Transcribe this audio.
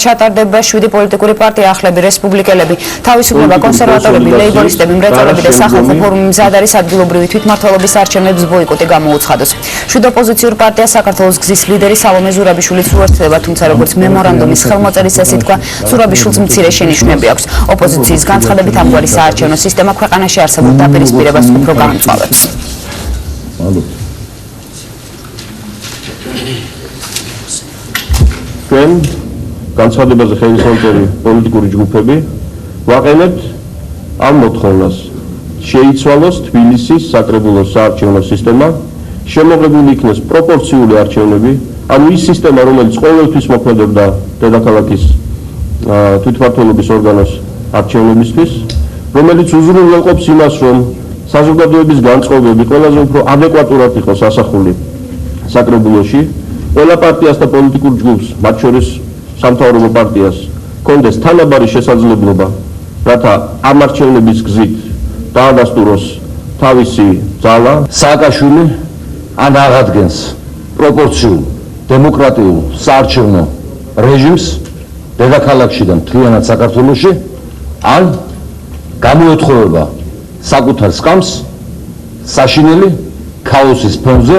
ჩატარდება 7 პოლიტიკური პარტია ახლები, რესპუბლიკელები, თავისუფლება, კონსერვატორები, ლეიბორისტები, მრეწველები და სახალხო ფორუმი მზად არის ადგილობრივი თვითმმართველობის არჩევნების ბოიკოტი გამოუცხადოს. 7 ოპოზიციურ პარტიას საქართველოს გზის ლიდერი სალომე ზურაბიშვილიც უერთდება, თუმცა როგორც მემორანდუმის ხელმოწერის წესი თქვა, ზურაბიშვილს მცირე შენიშვნები აქვს. ოპოზიციის განცხადებით ამგვარი საარჩევნო სისტემა ქვეყანაში არსებულ დაპირისპირებას უფრო გაამწვავებს. განცხადებაზე ხელისმომწერი პოლიტიკური ჯგუფები ვაყენებთ ამ მოთხოვნას შეიცვალოს თბილისის საკრებულოს საარჩევნო სისტემა, შემოღებული იქნეს პროპორციული არჩევნები, ანუ ის სისტემა, რომელიც ყოველთვის მოქმედებდა დედაქალაქის თვითმმართველობის ორგანოს არჩევნებისთვის, რომელიც უზრუნველყოფს იმას, რომ საზოგადოების განწყობები ყველაზე უფრო ადეკვატურად იყოს ასახული საკრებულოში, ყველა პარტიას და პოლიტიკურ ჯგუფს, მათ შორის სამთავრობო პარტიას კონდეს თანაბარი შესაძლებლობა, რათა ამ არჩევნების გზით დაადასტუროს თავისი ძალა. სააკაშვილი ან აღადგენს პროპორციულ დემოკრატიულ საარჩევნო რეჟიმს დედაქალაქში და მთლიანად საქართველოში, ან გამოეთხოვება საკუთარ სკამს საშინელი ქაოსის ფონზე